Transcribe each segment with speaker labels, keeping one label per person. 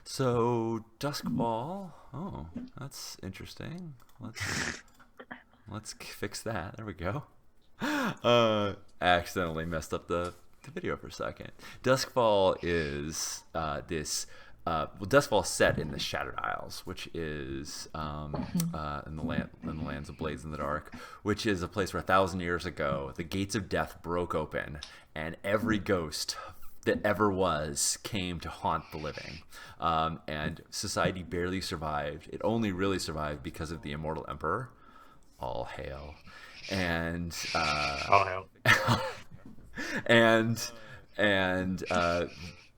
Speaker 1: So Duskball. Oh, that's interesting. Let's fix that. There we go. I accidentally messed up the video for a second. Duskfall is Duskfall is set in the Shattered Isles, which is in the lands of Blades in the Dark, which is a place where 1,000 years ago the gates of death broke open, and every ghost that ever was came to haunt the living, and society barely survived. It only really survived because of the immortal emperor. All hail. And
Speaker 2: Oh hell.
Speaker 1: and and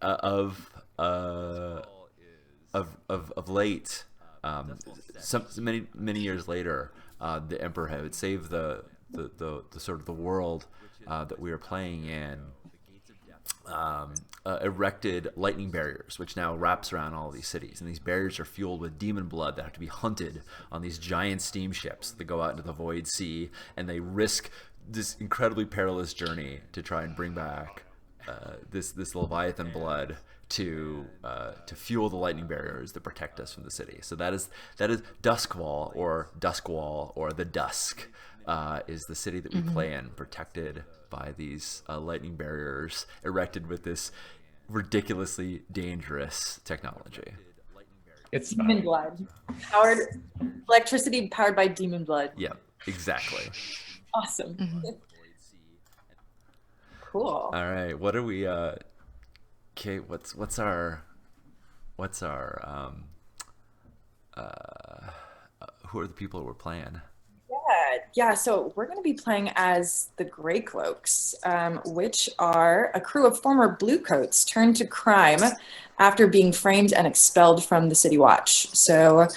Speaker 1: of of late, some many years later, the emperor had saved the sort of the world that we were playing in, erected lightning barriers, which now wraps around all these cities. And these barriers are fueled with demon blood that have to be hunted on these giant steamships that go out into the void sea, and they risk this incredibly perilous journey to try and bring back this Leviathan blood to fuel the lightning barriers that protect us from the city. So that is Duskwall or the Dusk, is the city that we play in, protected by these lightning barriers erected with this ridiculously dangerous technology.
Speaker 2: It's
Speaker 3: Demon
Speaker 2: fine.
Speaker 3: blood. Powered electricity powered by demon blood.
Speaker 1: Yeah, exactly.
Speaker 3: Awesome. Cool.
Speaker 1: All right, what are we? Kate, what's our who are the people we're playing?
Speaker 3: Yeah. So we're going to be playing as the Grey Cloaks, which are a crew of former Bluecoats turned to crime after being framed and expelled from the City Watch. So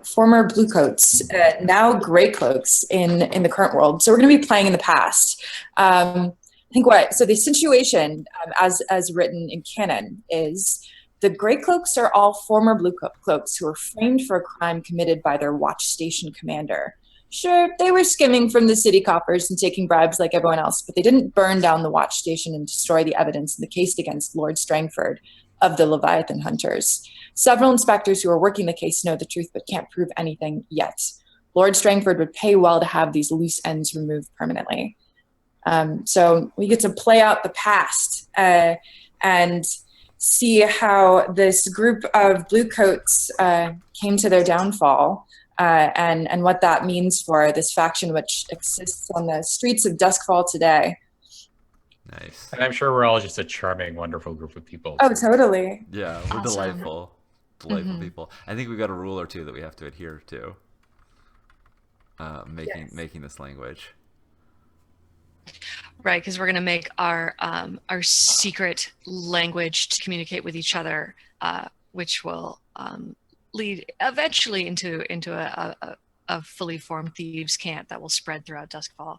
Speaker 3: former Bluecoats, now Grey Cloaks in the current world. So we're going to be playing in the past. I think so the situation, as written in canon, is the Grey Cloaks are all former Blue Cloaks who were framed for a crime committed by their watch station commander. Sure, they were skimming from the city coffers and taking bribes like everyone else, but they didn't burn down the watch station and destroy the evidence in the case against Lord Strangford of the Leviathan Hunters. Several inspectors who are working the case know the truth but can't prove anything yet. Lord Strangford would pay well to have these loose ends removed permanently. So we get to play out the past and see how this group of Bluecoats came to their downfall, and what that means for this faction which exists on the streets of Duskfall today.
Speaker 1: Nice.
Speaker 2: And I'm sure we're all just a charming, wonderful group of people.
Speaker 3: Oh, totally.
Speaker 1: Yeah, we're
Speaker 4: Awesome.
Speaker 1: delightful people. I think we've got a rule or two that we have to adhere to. Making this language.
Speaker 4: Right, because we're going to make our secret language to communicate with each other, which will lead eventually into a fully formed Thieves Cant that will spread throughout Duskfall.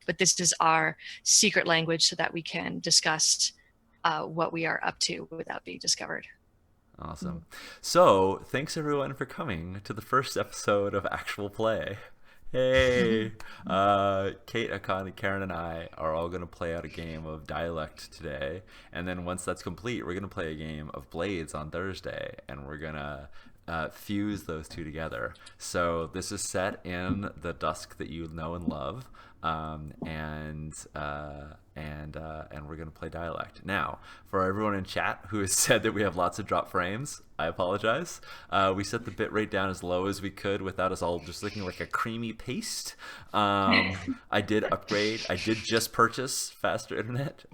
Speaker 4: But this is our secret language so that we can discuss what we are up to without being discovered.
Speaker 1: Awesome. So, thanks everyone for coming to the first episode of Actual Play. Hey, Kate, Akane, Karen, and I are all going to play out a game of Dialect today, and then once that's complete, we're going to play a game of Blades on Thursday, and we're going to fuse those two together. So this is set in the Dusk that you know and love, and we're going to play Dialect. Now, for everyone in chat who has said that we have lots of drop frames, I apologize. We set the bitrate down as low as we could without us all just looking like a creamy paste. I did upgrade. I did just purchase faster internet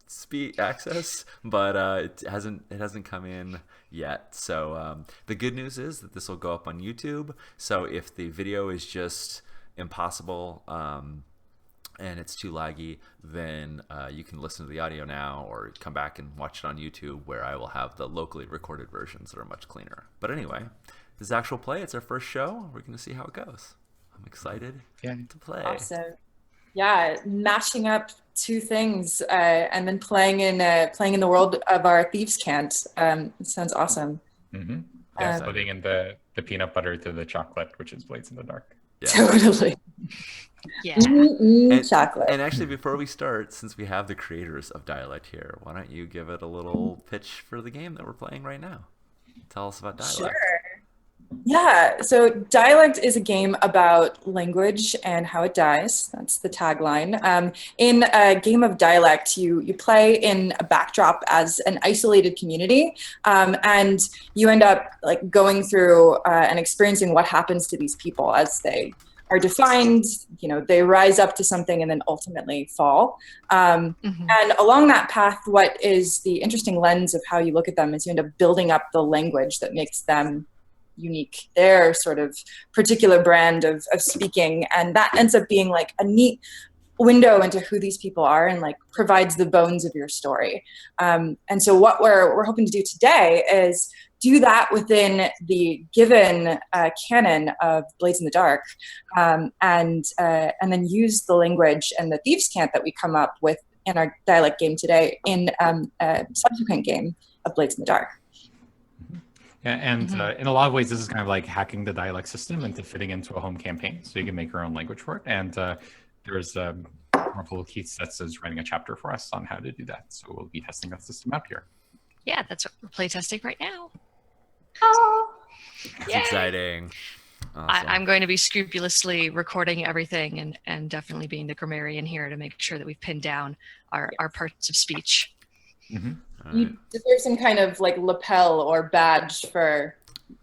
Speaker 1: speed access, but it hasn't come in yet. So the good news is that this will go up on YouTube. So if the video is just impossible and it's too laggy, then you can listen to the audio now or come back and watch it on YouTube, where I will have the locally recorded versions that are much cleaner. But anyway, this is Actual Play. It's our first show. We're going to see how it goes. I'm excited to play.
Speaker 3: Awesome. Yeah, mashing up two things and then playing in the world of our Thieves Cant. It sounds awesome.
Speaker 2: Mm-hmm. Yeah, splitting in the peanut butter to the chocolate, which is Blades in the Dark.
Speaker 1: Yeah.
Speaker 3: Totally.
Speaker 4: Yeah.
Speaker 3: Chocolate.
Speaker 1: And actually, before we start, since we have the creators of Dialect here, why don't you give it a little pitch for the game that we're playing right now? tell us about Dialect.
Speaker 3: Sure. Yeah, so Dialect is a game about language and how it dies. That's the tagline. In a game of Dialect, you play in a backdrop as an isolated community, and you end up like going through and experiencing what happens to these people as they are defined. You know, they rise up to something and then ultimately fall. And along that path, what is the interesting lens of how you look at them is you end up building up the language that makes them unique, their sort of particular brand of speaking, and that ends up being like a neat window into who these people are and like provides the bones of your story. And so what we're hoping to do today is do that within the given canon of Blades in the Dark, and then use the language and the Thieves Cant that we come up with in our Dialect game today in a subsequent game of Blades in the Dark.
Speaker 2: Yeah, and in a lot of ways, this is kind of like hacking the Dialect system into fitting into a home campaign, so you can make your own language for it. And there's Marvel Keith Setz is writing a chapter for us on how to do that. So we'll be testing that system out here.
Speaker 4: Yeah, that's what we're playtesting right now.
Speaker 3: Oh,
Speaker 1: It's exciting. Awesome.
Speaker 4: I'm going to be scrupulously recording everything and definitely being the grammarian here to make sure that we've pinned down our parts of speech.
Speaker 2: Mm-hmm.
Speaker 3: You deserve some kind of like lapel or badge for.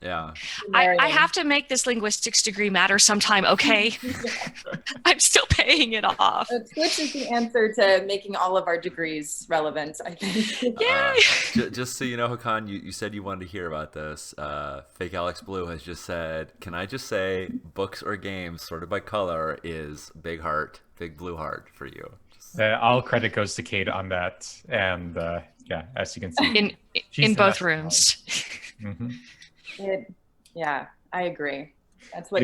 Speaker 1: Yeah.
Speaker 4: I have to make this linguistics degree matter sometime, okay? I'm still paying it off.
Speaker 3: Twitch is the answer to making all of our degrees relevant, I think.
Speaker 4: Yay!
Speaker 1: Just so you know, Hakan, you said you wanted to hear about this. Fake Alex Blue has just said, can I just say books or games sorted by color is big heart, big blue heart for you?
Speaker 2: All credit goes to Kate on that. And yeah, as you can see.
Speaker 4: In both rooms.
Speaker 2: Mm-hmm.
Speaker 3: Yeah, I agree. That's what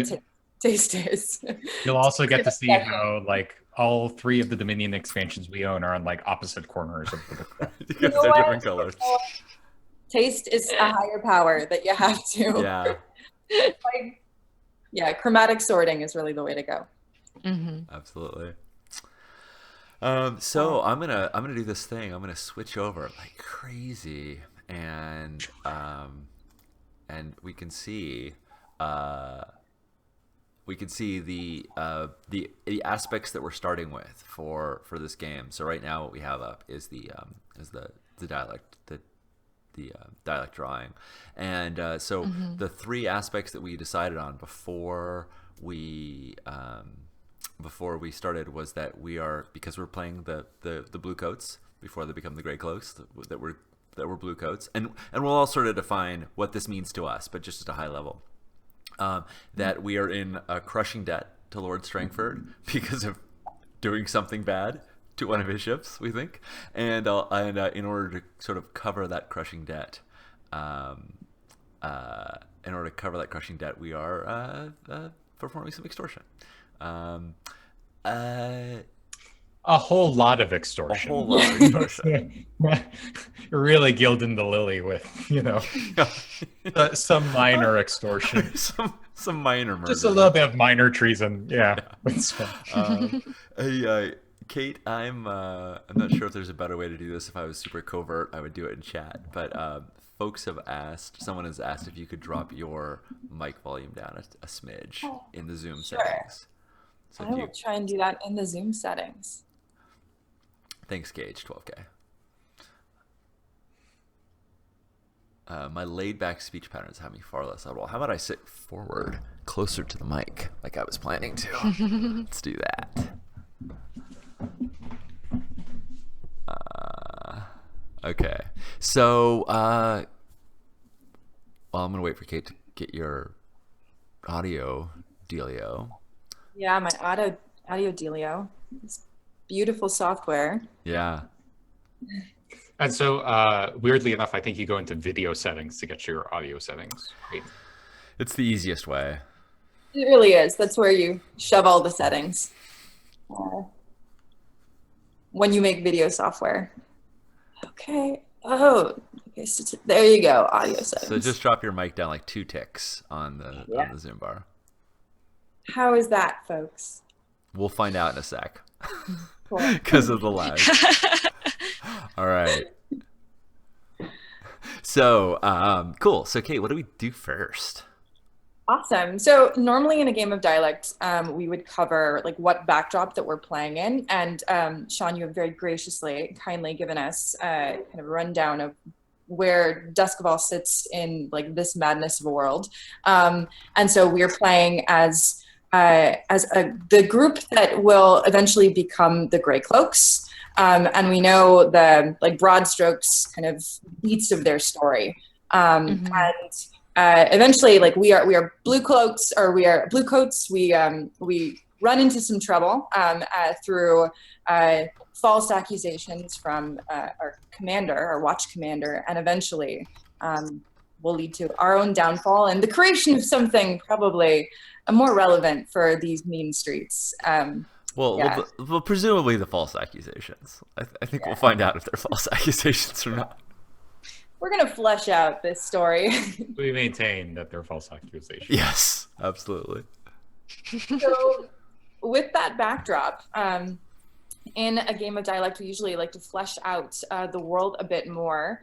Speaker 3: taste is.
Speaker 2: You'll also get to see how like all 3 of the Dominion expansions we own are on like opposite corners of the book.
Speaker 1: Because they're different colors.
Speaker 3: Taste is a higher power that you have to.
Speaker 1: Yeah.
Speaker 3: Yeah, chromatic sorting is really the way to go.
Speaker 4: Mm-hmm.
Speaker 1: Absolutely. So I'm gonna do this thing. I'm gonna switch over like crazy, and we can see the aspects that we're starting with for this game. So right now what we have up is the dialect, the dialect drawing, and so the 3 aspects that we decided on before we started was that because we're playing the blue coats before they become the gray cloaks, that we're blue coats, and we'll all sort of define what this means to us, but just at a high level. That we are in a crushing debt to Lord Strangford because of doing something bad to one of his ships, we think, and in order to sort of cover that crushing debt, we are performing some extortion.
Speaker 2: A whole lot of extortion.
Speaker 1: A whole lot of extortion.
Speaker 2: You're really gilding the lily with, some minor extortion.
Speaker 1: some minor murder.
Speaker 2: Just a little bit of minor treason. Yeah.
Speaker 1: Hey, Kate, I'm not sure if there's a better way to do this. If I was super covert, I would do it in chat. But someone has asked if you could drop your mic volume down a smidge in the Zoom settings. So
Speaker 3: I will try and do that in the Zoom settings.
Speaker 1: Thanks, Gage, 12K. My laid-back speech patterns have me far less audible. How about I sit forward, closer to the mic, like I was planning to? Let's do that. Okay. So, well, I'm going to wait for Kate to get your audio dealio.
Speaker 3: Yeah, my audio dealio. It's beautiful software.
Speaker 1: Yeah.
Speaker 2: And so, weirdly enough, I think you go into video settings to get your audio settings. Right?
Speaker 1: It's the easiest way.
Speaker 3: It really is. That's where you shove all the settings when you make video software. Okay. Oh, okay. So there you go. Audio settings.
Speaker 1: So just drop your mic down like 2 ticks on the Zoom bar.
Speaker 3: How is that, folks?
Speaker 1: We'll find out in a sec.
Speaker 3: Cool.
Speaker 1: Because of the lag. All right. So cool. So Kate, what do we do first?
Speaker 3: Awesome. So normally in a game of Dialect, we would cover like what backdrop that we're playing in. And Sean, you have very graciously, kindly given us kind of a rundown of where Duskval sits in like this madness of a world. And so we're playing as the group that will eventually become the Grey Cloaks. And we know the like broad strokes kind of beats of their story. And eventually, like we are blue cloaks, or we are blue coats. We run into some trouble through false accusations from our commander, our watch commander, and eventually will lead to our own downfall and the creation of something probably more relevant for these mean streets.
Speaker 1: Well, presumably the false accusations. I think we'll find out if they're false accusations or not.
Speaker 3: We're going to flesh out this story.
Speaker 2: We maintain that they're false accusations.
Speaker 1: Yes, absolutely.
Speaker 3: So with that backdrop, in a game of Dialect, we usually like to flesh out the world a bit more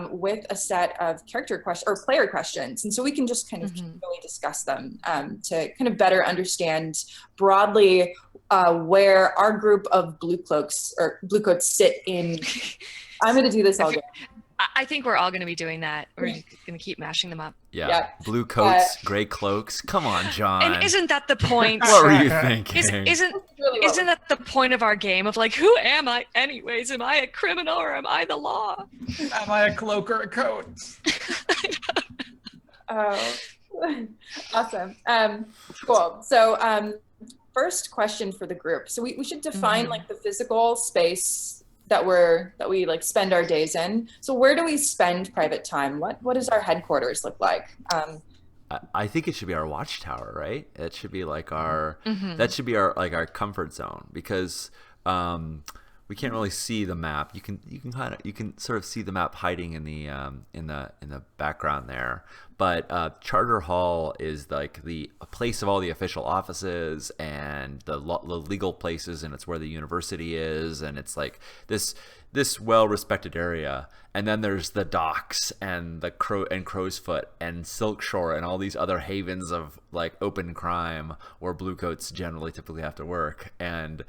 Speaker 3: with a set of character questions or player questions. And so we can just kind of really discuss them to kind of better understand broadly where our group of blue cloaks or blue coats sit in. I'm going to do this all day.
Speaker 4: I think we're all going to be doing that. We're going to keep mashing them up.
Speaker 1: Yeah.
Speaker 3: Yep.
Speaker 1: Blue coats, gray cloaks. Come on, John.
Speaker 4: And isn't that the point?
Speaker 1: What were you thinking?
Speaker 4: Isn't that the point of our game of like, who am I anyways? Am I a criminal or am I the law?
Speaker 2: Am I a cloak or a coat?
Speaker 3: Oh, awesome. Cool. So first question for the group. So we should define like the physical space that we like spend our days in. So where do we spend private time? What does our headquarters look like?
Speaker 1: I think it should be our watchtower, right? It should be like our that should be our comfort zone, because we can't really see the map. You can sort of see the map hiding in the background there. But Charter Hall is like a place of all the official offices and the legal places, and it's where the university is, and it's like this well-respected area. And then there's the docks and the Crow's Foot and Silk Shore and all these other havens of like open crime where bluecoats typically have to work. And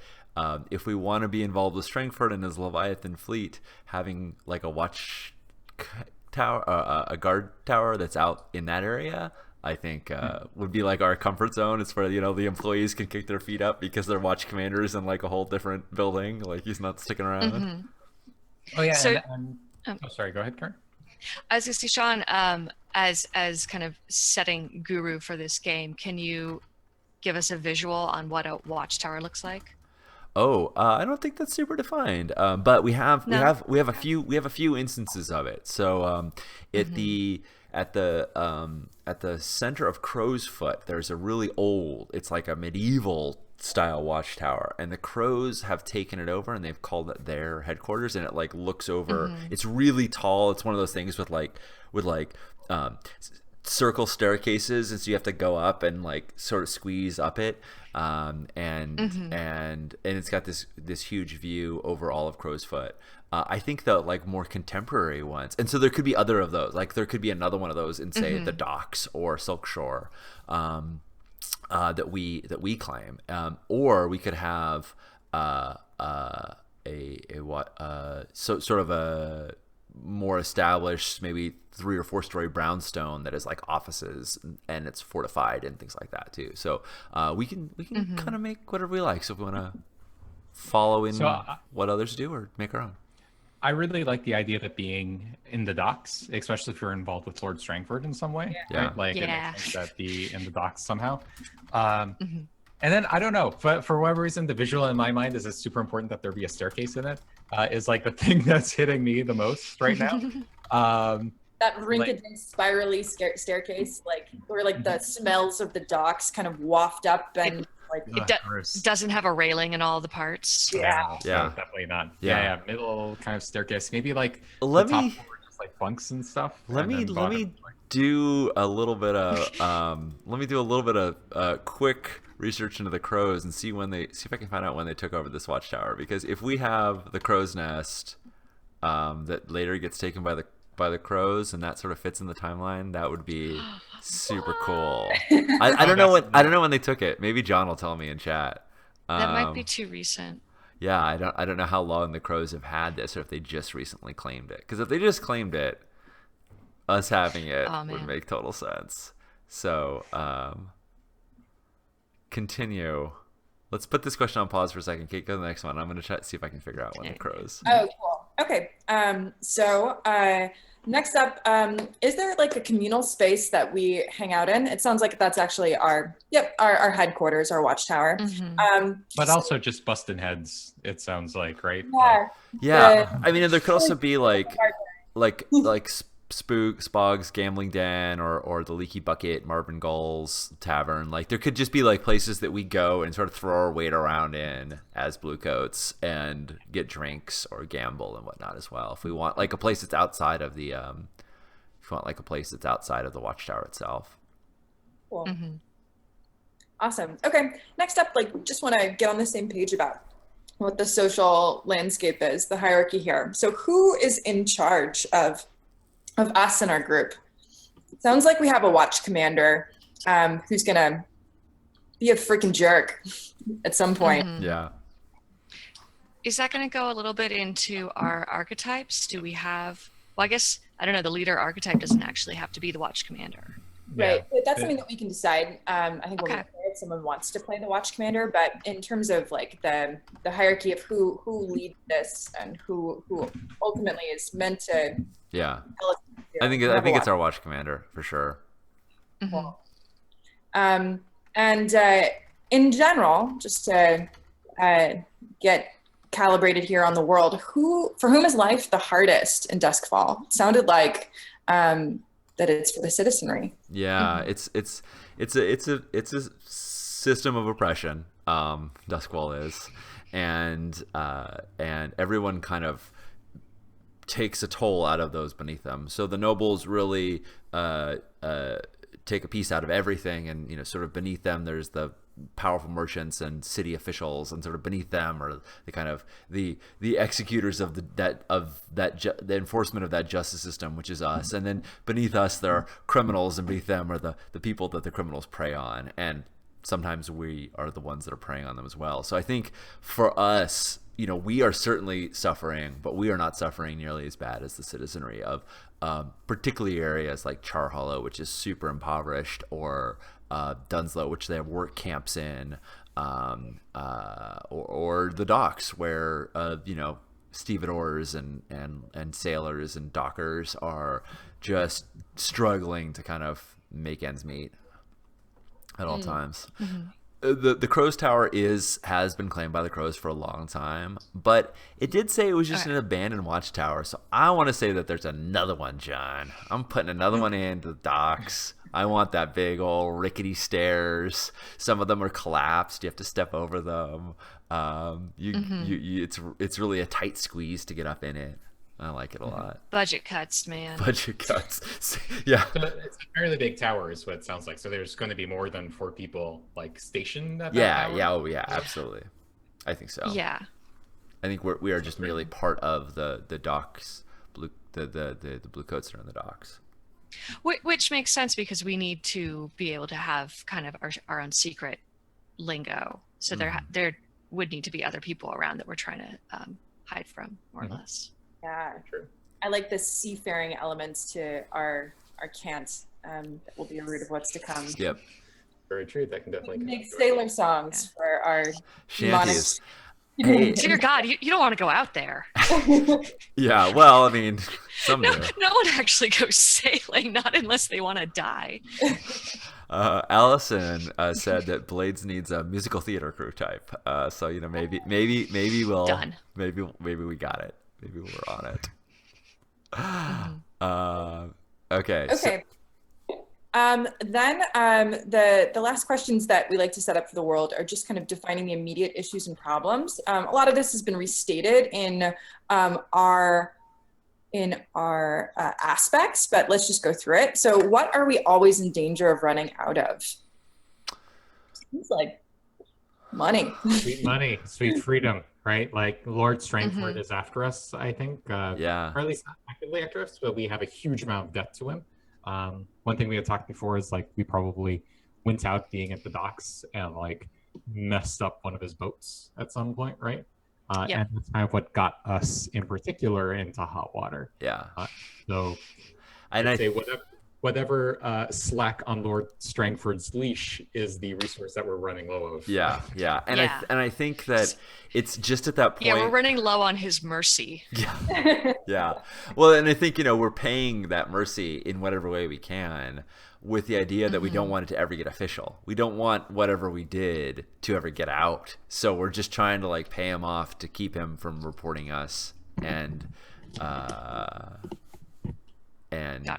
Speaker 1: if we want to be involved with Strangford and his Leviathan fleet, having like a watch tower, a guard tower that's out in that area, I think would be like our comfort zone. It's where the employees can kick their feet up because they're watch commanders in like a whole different building. Like he's not sticking around.
Speaker 2: Oh yeah.
Speaker 4: So,
Speaker 2: sorry. Go ahead, Karen.
Speaker 4: I was going to say, Sean, as kind of setting guru for this game, can you give us a visual on what a watchtower looks like?
Speaker 1: Oh, I don't think that's super defined, but we have a few instances of it. So at the center of Crow's Foot, there's a really old, it's like a medieval style watchtower, and the Crows have taken it over and they've called it their headquarters, and it like looks over. It's really tall. It's one of those things with circle staircases, and so you have to go up and like sort of squeeze up it. And it's got this huge view over all of Crow's Foot. I think the like more contemporary ones, and so there could be other of those. Like there could be another one of those in say the docks or Silk Shore that we claim, or we could have sort of a more established, maybe 3 or 4 story brownstone that is like offices and it's fortified and things like that too. So we can kind of make whatever we like. So if we want to follow in what others do or make our own.
Speaker 2: I really like the idea of it being in the docks, especially if you're involved with Lord Strangford in some way.
Speaker 1: Yeah.
Speaker 2: Right? Like it makes sense that be in the docks somehow. And then I don't know, but for whatever reason, the visual in my mind is it's super important that there be a staircase in it. Is like the thing that's hitting me the most right now.
Speaker 3: That rinky-dink spirally staircase, like where like the smells of the docks kind of waft up and like
Speaker 4: doesn't have a railing in all the parts.
Speaker 3: Yeah.
Speaker 2: Definitely not. Yeah, middle kind of staircase. Maybe like
Speaker 1: let
Speaker 2: the top
Speaker 1: me
Speaker 2: floor, just like bunks and stuff.
Speaker 1: Let me do a little bit of quick research into the Crows and see if I can find out when they took over this watchtower. Because if we have the Crow's Nest that later gets taken by the by the Crows and that sort of fits in the timeline, that would be super cool. I don't know when they took it. Maybe John will tell me in chat.
Speaker 4: That might be too recent.
Speaker 1: Yeah, I don't know how long the Crows have had this, or if they just recently claimed it. Because if they just claimed it, us having it would make total sense. So, continue. Let's put this question on pause for a second. Kate, go to the next one. I'm going to try to see if I can figure out when the Crows.
Speaker 3: Oh, cool. Okay. Next up, is there like a communal space that we hang out in? It sounds like that's actually our headquarters, our watchtower.
Speaker 2: But also just busting heads, it sounds like, right?
Speaker 1: Yeah. I mean, there could also be like Spog's Gambling Den or the Leaky Bucket, Marvin Gull's Tavern. Like there could just be like places that we go and sort of throw our weight around in as Bluecoats and get drinks or gamble and whatnot as well. If we want like a place that's outside of the Watchtower itself.
Speaker 3: Cool. Awesome. Okay. Next up, like just want to get on the same page about what the social landscape is, the hierarchy here. So who is in charge of us in our group? Sounds like we have a watch commander who's gonna be a freaking jerk at some point.
Speaker 1: Yeah.
Speaker 4: Is that going to go a little bit into our archetypes? Do we have, well, I guess, I don't know, the leader archetype doesn't actually have to be the watch commander.
Speaker 3: Right. But that's something that we can decide. I think we'll play if someone wants to play the watch commander, but in terms of like the hierarchy of who leads this and who ultimately is meant to
Speaker 1: I think it's our watch commander for sure.
Speaker 3: Cool. And in general, just to get calibrated here on the world, for whom is life the hardest in Duskfall? It sounded like that it's for the citizenry.
Speaker 1: Yeah, it's a system of oppression. Duskwall is, and everyone kind of takes a toll out of those beneath them. So the nobles really take a piece out of everything, and sort of beneath them there's the powerful merchants and city officials, and sort of beneath them are the kind of the executors of the enforcement of that justice system, which is us. And then beneath us there are criminals, and beneath them are the people that the criminals prey on, and sometimes we are the ones that are preying on them as well. So I think for us, we are certainly suffering, but we are not suffering nearly as bad as the citizenry of particularly areas like Char Hollow, which is super impoverished, or Dunslow, which they have work camps in, or the docks where stevedores and sailors and dockers are just struggling to kind of make ends meet at all times. The Crow's Tower has been claimed by the Crows for a long time, but it did say it was just an abandoned watchtower. So I want to say that there's another one, John. I'm putting another one into the docks. I want that big old rickety stairs. Some of them are collapsed. You have to step over them. It's really a tight squeeze to get up in it. I like it a lot.
Speaker 4: Budget cuts, man.
Speaker 1: Budget cuts. Yeah.
Speaker 2: So it's a fairly big tower is what it sounds like. So there's going to be more than 4 people like stationed at that tower?
Speaker 1: Yeah. Oh, yeah, absolutely. I think so.
Speaker 4: Yeah.
Speaker 1: I think we are just merely part of the docks, the blue coats that are in the docks.
Speaker 4: Which makes sense because we need to be able to have kind of our own secret lingo. So there would need to be other people around that we're trying to hide from, more or less.
Speaker 3: Yeah, true. I like the seafaring elements to our Cant. That will be a root of what's to come.
Speaker 1: Yep.
Speaker 2: Very true. That can definitely
Speaker 3: make sailor songs for our
Speaker 1: shanties.
Speaker 3: Hey.
Speaker 4: Dear God, you don't want to go out there.
Speaker 1: Yeah, well, I mean, some do.
Speaker 4: No one actually goes sailing, not unless they want to die.
Speaker 1: Allison said that Blades needs a musical theater crew type. So maybe we'll
Speaker 4: Done.
Speaker 1: Maybe we got it. Maybe we're on it. Okay.
Speaker 3: Okay. Then the last questions that we like to set up for the world are just kind of defining the immediate issues and problems. A lot of this has been restated in our aspects, but let's just go through it. So what are we always in danger of running out of? Seems like money.
Speaker 2: Sweet money, sweet freedom. right? Like Lord Strangford is after us, I think.
Speaker 1: Yeah.
Speaker 2: Or at least not actively after us, but we have a huge amount of debt to him. One thing we had talked before is like we probably went out being at the docks and like messed up one of his boats at some point, right?
Speaker 4: Yeah.
Speaker 2: And that's kind of what got us in particular into hot water.
Speaker 1: Yeah.
Speaker 2: So
Speaker 1: And
Speaker 2: I'd say whatever slack on Lord Strangford's leash is the resource that we're running low of.
Speaker 1: yeah, and
Speaker 4: Yeah.
Speaker 1: I think that it's just at that point.
Speaker 4: Yeah, we're running low on his mercy.
Speaker 1: Yeah. Yeah. Well, and I think, we're paying that mercy in whatever way we can with the idea that we don't want it to ever get official. We don't want whatever we did to ever get out. So we're just trying to like pay him off to keep him from reporting us and
Speaker 4: Got it.
Speaker 1: and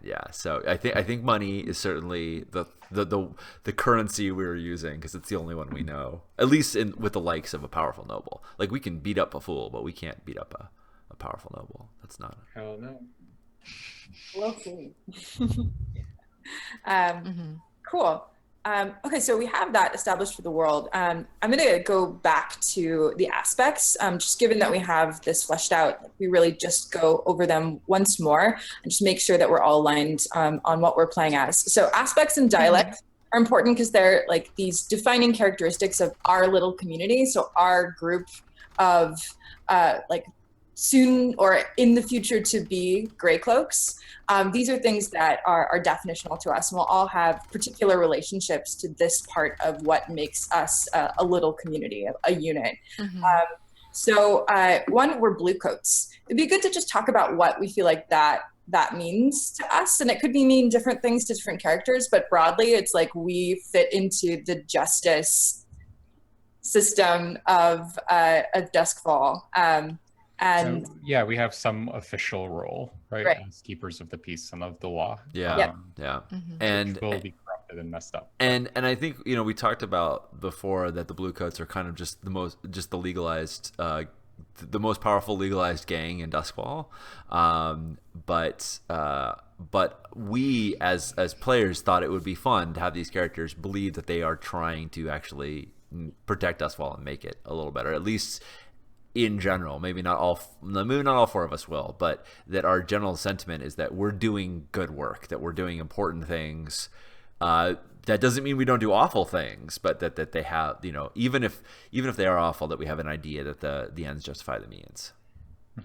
Speaker 1: yeah, so I think money is certainly the currency we're using because it's the only one we know, at least with the likes of a powerful noble. Like we can beat up a fool, but we can't beat up a powerful noble. That's not
Speaker 2: Hell no.
Speaker 3: We'll see. Cool. Okay, so we have that established for the world. I'm going to go back to the aspects. Just given that we have this fleshed out, we really just go over them once more and just make sure that we're all aligned on what we're playing as. So aspects and dialect are important because they're like these defining characteristics of our little community. So our group of like soon or in the future to be gray cloaks. These are things that are definitional to us, and we'll all have particular relationships to this part of what makes us a little community, a unit. So one, we're blue coats. It'd be good to just talk about what we feel like that means to us, and it could mean different things to different characters, but broadly it's like we fit into the justice system of Duskfall. And
Speaker 2: yeah, we have some official role, right? As keepers of the peace and of the law.
Speaker 1: Yeah. And
Speaker 2: which will be corrupted and messed up.
Speaker 1: And I think we talked about before that the blue coats are kind of just the legalized, the most powerful legalized gang in Duskfall. But we as players thought it would be fun to have these characters believe that they are trying to actually protect Duskfall and make it a little better, at least in general. Maybe not all four of us will, but that our general sentiment is that we're doing good work, that we're doing important things. That doesn't mean we don't do awful things, but that they have, even if they are awful, that we have an idea that the ends justify the means.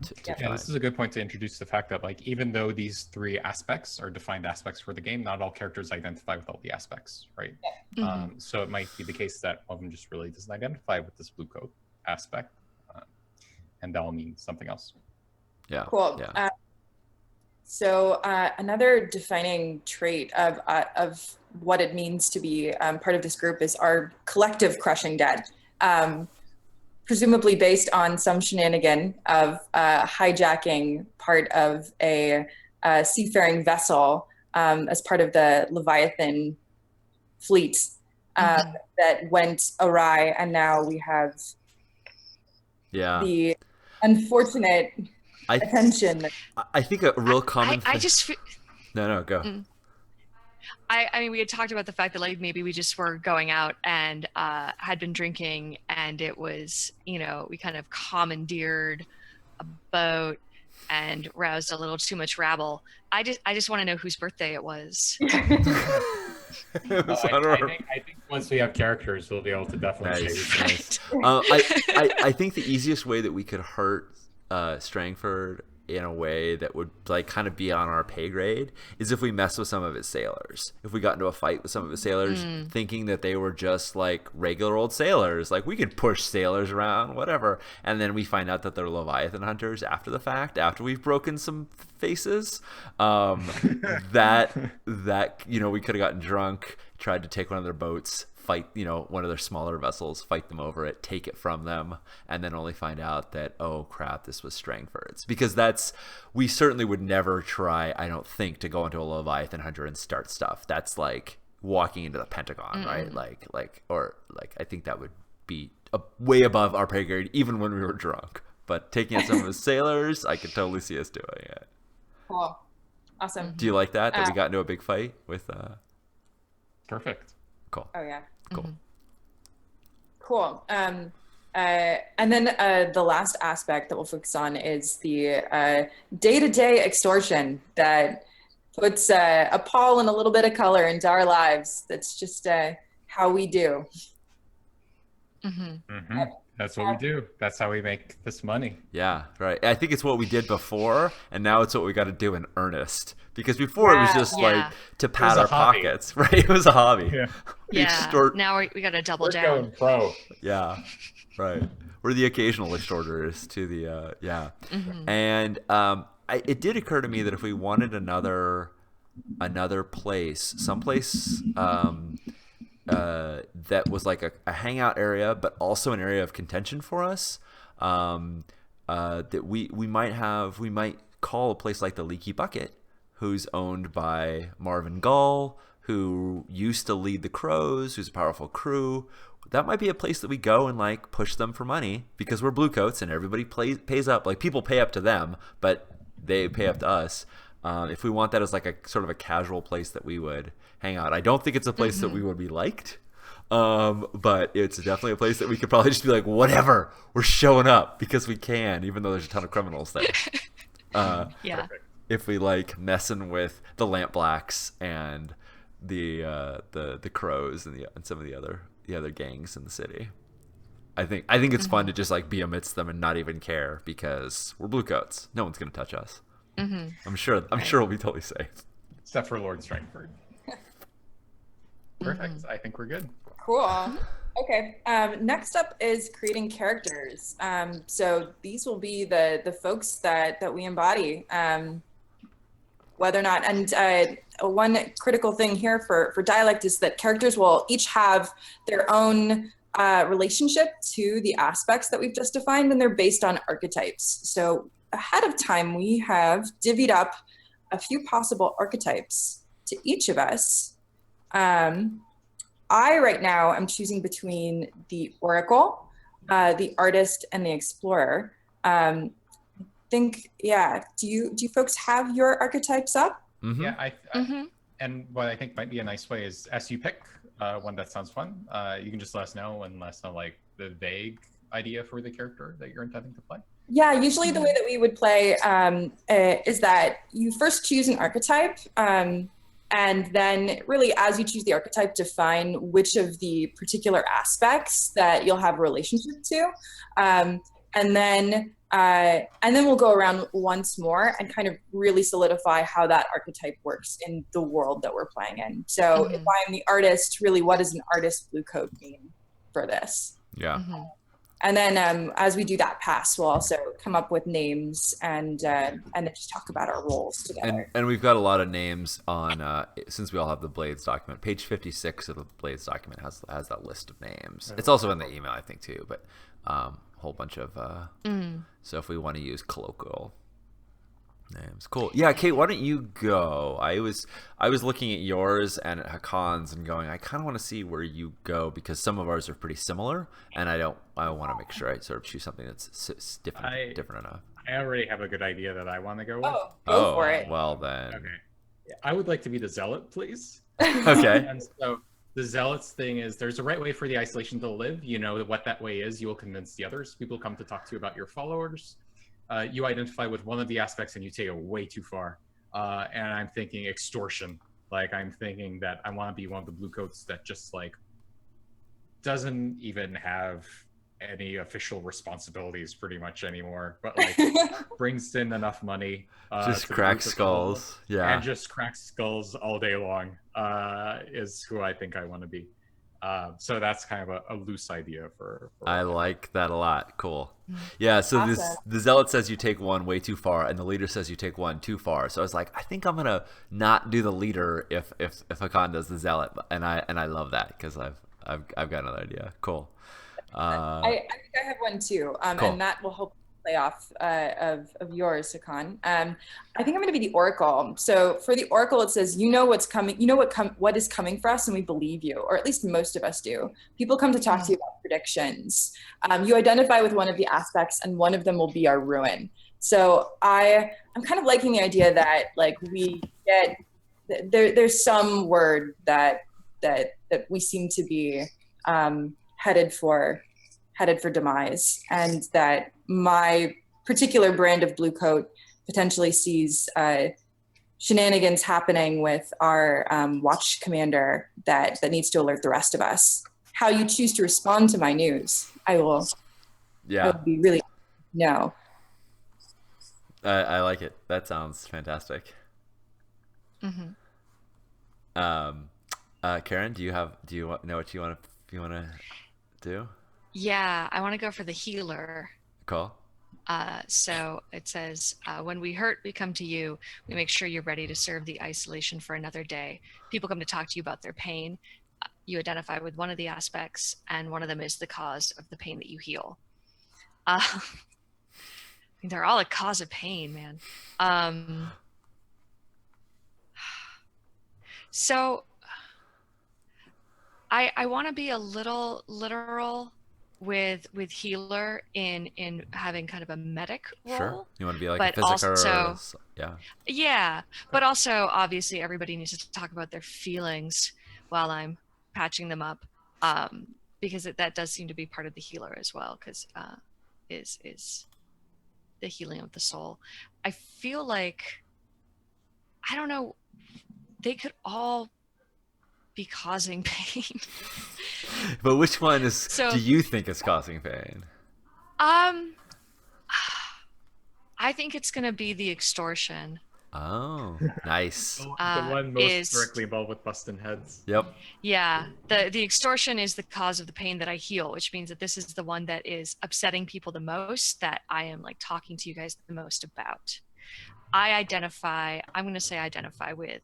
Speaker 2: This is a good point to introduce the fact that like even though these three aspects are defined aspects for the game, not all characters identify with all the aspects, right? So it might be the case that one of them just really doesn't identify with this blue coat aspect. And that'll mean something else.
Speaker 1: Yeah.
Speaker 3: Cool.
Speaker 1: Yeah.
Speaker 3: So another defining trait of what it means to be part of this group is our collective crushing debt, presumably based on some shenanigan of hijacking part of a seafaring vessel as part of the Leviathan fleet that went awry, and now we have the unfortunate attention.
Speaker 1: I think a real common
Speaker 4: I just
Speaker 1: no go.
Speaker 4: I mean, we had talked about the fact that like maybe we just were going out and had been drinking, and it was, we kind of commandeered a boat and roused a little too much rabble. I just want to know whose birthday it was.
Speaker 2: I think once we have characters, we'll be able to definitely say.
Speaker 1: Nice. I think the easiest way that we could hurt Strangford in a way that would like kind of be on our pay grade is if we mess with some of his sailors. If we got into a fight with some of his sailors, thinking that they were just like regular old sailors, like we could push sailors around, whatever, and then we find out that they're Leviathan hunters after the fact, after we've broken some faces. That we could have gotten drunk, tried to take one of their boats, fight one of their smaller vessels, fight them over it, take it from them, and then only find out that, oh crap, this was Strangford's. Because we certainly would never try, I don't think, to go into a Leviathan hunter and start stuff. That's like walking into the Pentagon, right? I think that would be way above our pay grade even when we were drunk. But taking out some of his sailors, I could totally see us doing it.
Speaker 3: Cool. Awesome.
Speaker 1: Do you like that we got into a big fight with
Speaker 2: Perfect.
Speaker 1: Cool.
Speaker 3: Oh yeah.
Speaker 1: Cool.
Speaker 3: Cool. And then the last aspect that we'll focus on is the day-to-day extortion that puts a Paul and a little bit of color into our lives. That's just how we do.
Speaker 2: That's what we do. That's how we make this money.
Speaker 1: Yeah, right. I think it's what we did before, and now it's what we got to do in earnest. Because before it was just like to pad our pockets, right? It was a hobby.
Speaker 4: Yeah. Now we got to double down.
Speaker 2: Going pro.
Speaker 1: Yeah, right. We're the occasional extorters to the and it did occur to me that if we wanted another place, someplace that was like a hangout area, but also an area of contention for us, that we might call a place like the Leaky Bucket, who's owned by Marvin Gull, who used to lead the Crows, who's a powerful crew. That might be a place that we go and like push them for money because we're bluecoats and everybody pays up. Like people pay up to them, but they pay up to us. If we want that as like a sort of a casual place that we would hang out. I don't think it's a place that we would be liked, but it's definitely a place that we could probably just be like, whatever, we're showing up because we can, even though there's a ton of criminals there.
Speaker 4: Yeah.
Speaker 1: If we like messing with the Lampblacks and the Crows and some of the other gangs in the city. I think it's fun to just like be amidst them and not even care because we're bluecoats. No one's gonna touch us. I'm sure we'll be totally safe.
Speaker 2: Except for Lord Strangford. Perfect. I think we're good.
Speaker 3: Cool. Okay. Next up is creating characters. So these will be the folks that we embody. Whether or not, and one critical thing here for Dialect is that characters will each have their own relationship to the aspects that we've just defined, and they're based on archetypes. So ahead of time, we have divvied up a few possible archetypes to each of us. I right now am choosing between the Oracle, the Artist, and the Explorer. Do you folks have your archetypes up?
Speaker 2: Yeah, and what I think might be a nice way is as you pick one that sounds fun, you can just let us know and let us know like the vague idea for the character that you're intending to play.
Speaker 3: Yeah, usually the way that we would play is that you first choose an archetype, and then really as you choose the archetype, define which of the particular aspects that you'll have a relationship to, and then we'll go around once more and kind of really solidify how that archetype works in the world that we're playing in. So if I'm the artist, really what does an artist blue coat mean for this?
Speaker 1: Yeah.
Speaker 3: And then as we do that pass, we'll also come up with names and then just talk about our roles together.
Speaker 1: And we've got a lot of names on, since we all have the Blades document. Page 56 of the Blades document has that list of names. It's also in the email, I think, too, but whole bunch of so if we want to use colloquial names. Cool. Yeah, Kate, why don't you go? I was looking at yours and at Hakan's and going, I kind of want to see where you go because some of ours are pretty similar, and I want to make sure I sort of choose something that's different enough.
Speaker 2: I already have a good idea that I want to go with.
Speaker 3: Go for it.
Speaker 1: Well then.
Speaker 2: Okay. Yeah, I would like to be the Zealot, please.
Speaker 1: Okay.
Speaker 2: And so the Zealots thing is there's a right way for the isolation to live. You know what that way is. You will convince the others. People come to talk to you about your followers. You identify with one of the aspects and you take it way too far. And I'm thinking extortion. Like I'm thinking that I want to be one of the bluecoats that just like doesn't even have any official responsibilities pretty much anymore, but like brings in enough money.
Speaker 1: Just cracks skulls. Yeah.
Speaker 2: And just cracks skulls all day long is who I think I want to be. So that's kind of a loose idea for
Speaker 1: I like that a lot. Cool. Yeah, so awesome. The Zealot says you take one way too far, and the leader says you take one too far. So I was like, I think I'm gonna not do the leader if Hakan does the Zealot, and I love that because I've got another idea. Cool.
Speaker 3: I think I have one too, cool. And that will help play off of yours, Hakan. I think I'm going to be the Oracle. So for the Oracle, it says, you know what's coming, you know what is coming for us, and we believe you, or at least most of us do. People come to talk to you about predictions. You identify with one of the aspects, and one of them will be our ruin. So I'm kind of liking the idea that like we get there's some word that we seem to be headed for headed for demise, and that my particular brand of blue coat potentially sees shenanigans happening with our watch commander that needs to alert the rest of us. How you choose to respond to my news, I will be really no.
Speaker 1: I like it. That sounds fantastic.
Speaker 4: Mm-hmm.
Speaker 1: Karen, do you know what you want to do?
Speaker 4: Yeah, I want to go for the healer.
Speaker 1: Cool.
Speaker 4: So it says, when we hurt, we come to you. We make sure you're ready to serve the isolation for another day. People come to talk to you about their pain. You identify with one of the aspects, and one of them is the cause of the pain that you heal. I mean, they're all a cause of pain, man. So I want to be a little literal with healer in having kind of a medic role.
Speaker 1: Sure. You want to be like
Speaker 4: but
Speaker 1: a physical,
Speaker 4: also,
Speaker 1: yeah.
Speaker 4: Yeah, but also obviously everybody needs to talk about their feelings while I'm patching them up, because that does seem to be part of the healer as well, because is the healing of the soul. I feel like, I don't know, they could all be causing pain.
Speaker 1: But which one
Speaker 4: So,
Speaker 1: do you think is causing pain?
Speaker 4: I think it's gonna be the extortion.
Speaker 1: Oh, nice.
Speaker 2: The one most directly involved with busting heads.
Speaker 1: Yep.
Speaker 4: Yeah, the extortion is the cause of the pain that I heal, which means that this is the one that is upsetting people the most, that I am like talking to you guys the most about. I'm going to say identify with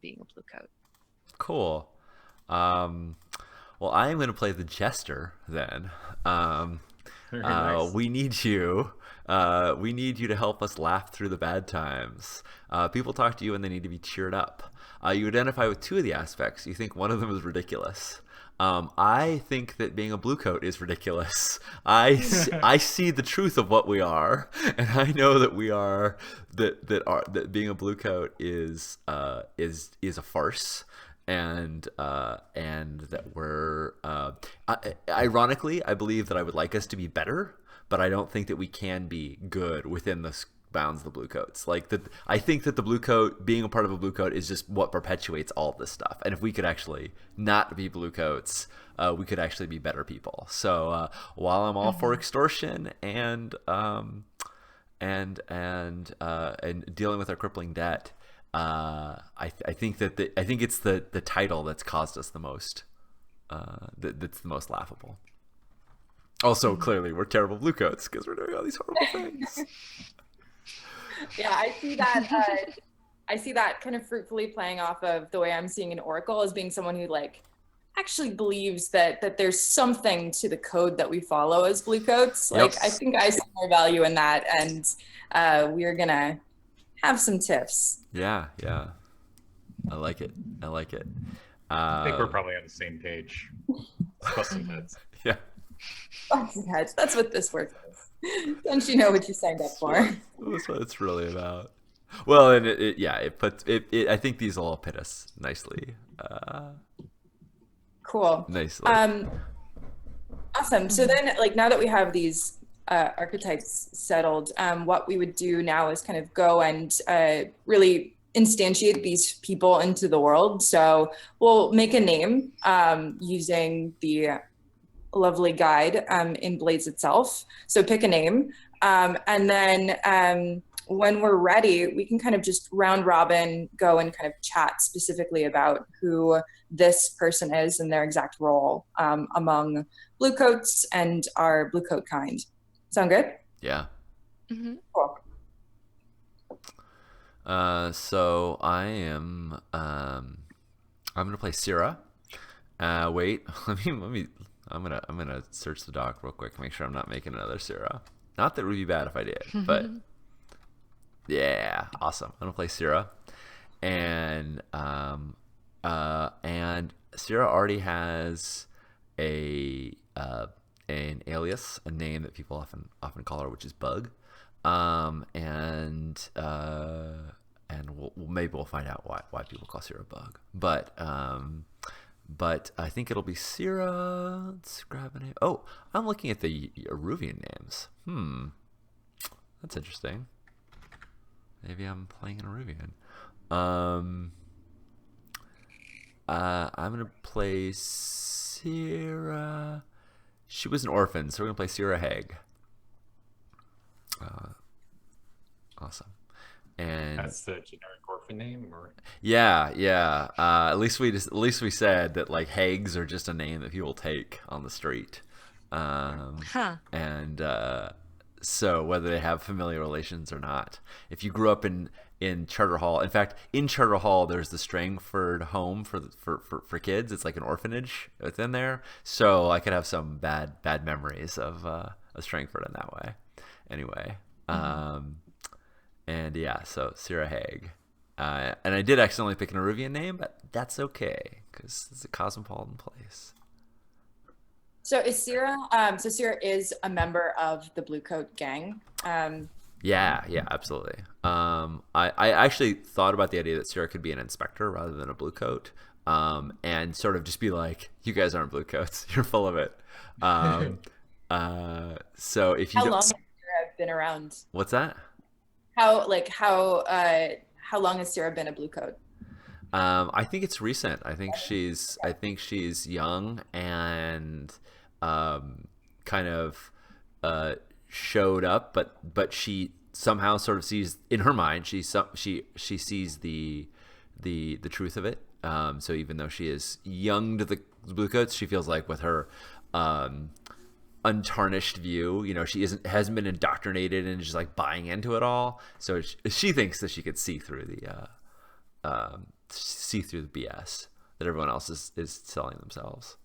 Speaker 4: being a blue coat.
Speaker 1: Cool. Well, I am going to play the jester then.
Speaker 2: Very nice.
Speaker 1: We need you. We need you to help us laugh through the bad times. People talk to you and they need to be cheered up. You identify with two of the aspects. You think one of them is ridiculous. I think that being a blue coat is ridiculous. I see the truth of what we are, and I know that we are that being a blue coat is a farce. And that we're ironically, I believe that I would like us to be better, but I don't think that we can be good within the bounds of the blue coats. Like that, I think that the blue coat, being a part of a blue coat, is just what perpetuates all this stuff. And if we could actually not be blue coats, we could actually be better people. So while I'm all for extortion and dealing with our crippling debt, I think it's the title that's caused us the most. That's the most laughable. Also, clearly, we're terrible blue coats because we're doing all these horrible things.
Speaker 3: Yeah, I see that. I see that kind of fruitfully playing off of the way I'm seeing an oracle as being someone who like actually believes that there's something to the code that we follow as blue coats. Like,
Speaker 1: Yep.
Speaker 3: I think I see more value in that, and we're gonna have some tiffs.
Speaker 1: Yeah. I like it.
Speaker 2: I think we're probably on the same page. Busting heads.
Speaker 1: Yeah.
Speaker 3: That's what this work is. Don't you know what you signed up for?
Speaker 1: That's what it's really about. Well, and it puts it. I think these will all pit us nicely.
Speaker 3: Cool.
Speaker 1: Nicely.
Speaker 3: Awesome. So then, like, now that we have these archetypes settled, what we would do now is kind of go and really instantiate these people into the world. So we'll make a name using the lovely guide in Blades itself. So pick a name, and then when we're ready, we can kind of just round robin go and kind of chat specifically about who this person is and their exact role among blue coats and our blue coat kind. Sound good?
Speaker 1: Yeah.
Speaker 4: Mm-hmm.
Speaker 3: Cool.
Speaker 1: So I am. I'm gonna play Syrah. Wait. Let me. I'm gonna search the doc real quick. Make sure I'm not making another Syrah. Not that it would be bad if I did, but yeah, awesome. I'm gonna play Syrah, and Syrah already has an alias, a name that people often call her, which is Bug. And maybe we'll find out why people call Syrah Bug. But But I think it'll be Syrah. Let's grab a name. Oh, I'm looking at the Aruvian names. That's interesting. Maybe I'm playing an Aruvian. I'm gonna play Syrah. She was an orphan, so we're gonna play Syrah Haig. Awesome. And
Speaker 2: That's the generic orphan name, or
Speaker 1: yeah. At least we said that like Hags are just a name that people take on the street.
Speaker 4: Huh.
Speaker 1: And so whether they have familial relations or not, if you grew up in Charter Hall, in fact, in Charter Hall, there's the Strangford home for kids. It's like an orphanage within there. So I could have some bad memories of Strangford in that way. Anyway, and yeah, so Syrah Haig. And I did accidentally pick an Aruvian name, but that's okay because it's a cosmopolitan place.
Speaker 3: So is Syrah? So Syrah is a member of the Bluecoat gang.
Speaker 1: Yeah, absolutely. I actually thought about the idea that Syrah could be an inspector rather than a bluecoat, and sort of just be like, "You guys aren't bluecoats. You're full of it." So if you
Speaker 3: How
Speaker 1: don't,
Speaker 3: long has Syrah been around?
Speaker 1: what's that?
Speaker 3: How long has Syrah been a Bluecoat?
Speaker 1: I think it's recent. I think she's young and kind of showed up, but she somehow sort of sees in her mind she sees the truth of it. So even though she is young to the Bluecoats, she feels like with her untarnished view, hasn't been indoctrinated and just like buying into it all. So she thinks that she could see through the BS that everyone else is selling themselves.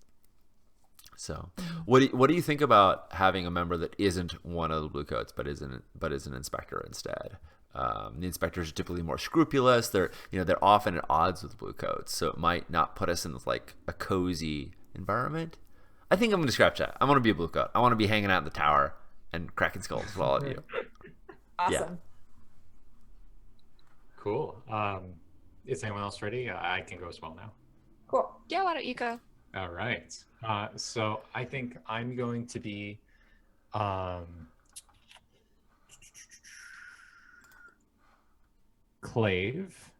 Speaker 1: So, what do you think about having a member that isn't one of the Bluecoats but is an inspector instead? The inspectors are typically more scrupulous. They're often at odds with Bluecoats, so it might not put us in like a cozy environment. I think I'm going to scratch that. I want to be a Bluecoat. I want to be hanging out in the tower and cracking skulls with all of you.
Speaker 3: Awesome.
Speaker 1: Yeah.
Speaker 2: cool. Is anyone else ready? I can go as well now.
Speaker 3: Cool.
Speaker 4: Yeah, why don't you go?
Speaker 2: All right. So I think I'm going to be Clave,